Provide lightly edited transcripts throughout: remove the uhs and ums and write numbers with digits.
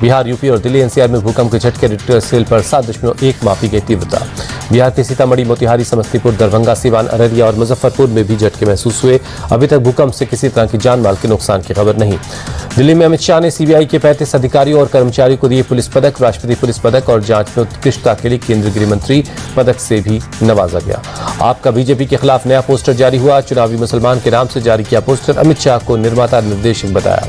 Bihar, UP और Delhi NCR में भूकंप के झटके रिक्टर स्केल पर 7.1 मापी गई तीव्रता। बिहार के सीतामढ़ी, मोतिहारी, समस्तीपुर, दरभंगा, सीवान, अररिया और मुजफ्फरपुर में भी झटके महसूस हुए। अभी तक भूकंप से किसी तरह की जान माल के नुकसान की खबर नहीं। दिल्ली में अमित शाह ने सीबीआई के 35 अधिकारियों और कर्मचारियों को दिए पुलिस पदक। राष्ट्रपति पुलिस पदक और जांच में उत्कृष्टता के लिए केंद्रीय गृह मंत्री पदक से भी नवाजा गया। आपका बीजेपी के खिलाफ नया पोस्टर जारी हुआ। चुनावी मुसलमान के नाम से जारी किया पोस्टर। अमित शाह को निर्माता निर्देशक बताया।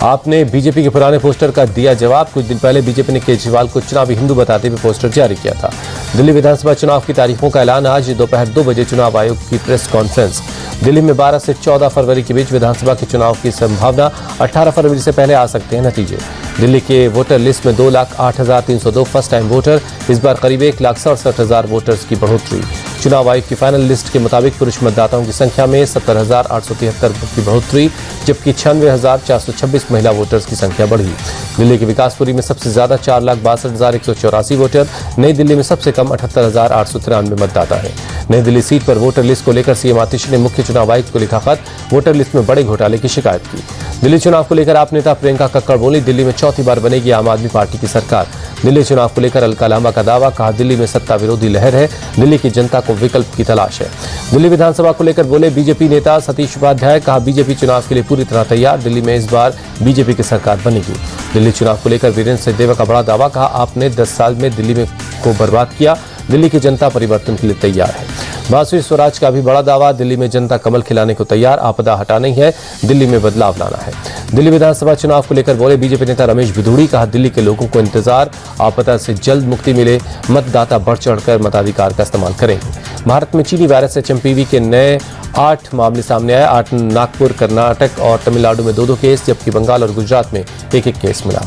आपने बीजेपी के पुराने पोस्टर का दिया जवाब। कुछ दिन पहले बीजेपी ने केजरीवाल को चुनावी हिंदू बताते हुए पोस्टर जारी किया था। दिल्ली विधानसभा चुनाव की तारीखों का ऐलान। आज दोपहर 2 बजे चुनाव आयोग की प्रेस कॉन्फ्रेंस। दिल्ली में 12 से 14 फरवरी के बीच विधानसभा के चुनाव की संभावना। 18 फरवरी से पहले आ सकते हैं नतीजे। दिल्ली के वोटर लिस्ट में 2,08,302 फर्स्ट टाइम वोटर। इस बार करीब 1,67,000 वोटर्स की बढ़ोतरी। चुनाव आयोग की फाइनल लिस्ट के मुताबिक पुरुष मतदाताओं की संख्या में 70,873 की बढ़ोतरी, जबकि 96,426 महिला वोटर्स की संख्या बढ़ी। दिल्ली के विकासपुरी में सबसे ज्यादा 4,62,184 वोटर। नई दिल्ली में सबसे कम 78,893 मतदाता है। नई दिल्ली सीट पर वोटर लिस्ट को लेकर सीएम आतिशी ने मुख्य चुनाव आयुक्त को लिखा खत। वोटर लिस्ट में बड़े घोटाले की शिकायत की। दिल्ली चुनाव को लेकर आप नेता प्रियंका कक्कड़ बोली, दिल्ली में चौथी बार बनेगी आम आदमी पार्टी की सरकार। दिल्ली चुनाव को लेकर अलका लांबा का दावा। कहा, दिल्ली में सत्ता विरोधी लहर है। दिल्ली की जनता को विकल्प की तलाश है। दिल्ली विधानसभा को लेकर बोले बीजेपी नेता सतीश उपाध्याय। कहा, बीजेपी चुनाव के लिए पूरी तरह तैयार। दिल्ली में इस बार बीजेपी की सरकार बनेगी। दिल्ली चुनाव को लेकर वीरेंद्र सहदेव का बड़ा दावा। कहा, आपने 10 साल में दिल्ली में को बर्बाद किया। दिल्ली की जनता परिवर्तन के लिए तैयार है। बासुरी स्वराज का भी बड़ा दावा। दिल्ली में जनता कमल खिलाने को तैयार। आपदा हटानी है, दिल्ली में बदलाव लाना है। दिल्ली विधानसभा चुनाव को लेकर बोले बीजेपी नेता रमेश बिधूड़ी। कहा, दिल्ली के लोगों को इंतजार, आपदा से जल्द मुक्ति मिले। मतदाता बढ़ चढ़कर मताधिकार का इस्तेमाल करेंगे। भारत में चीनी वायरस एचएमपीवी के नए 8 मामले सामने आए। 8 नागपुर, कर्नाटक और तमिलनाडु में 2-2 केस, जबकि बंगाल और गुजरात में 1-1 केस मिला।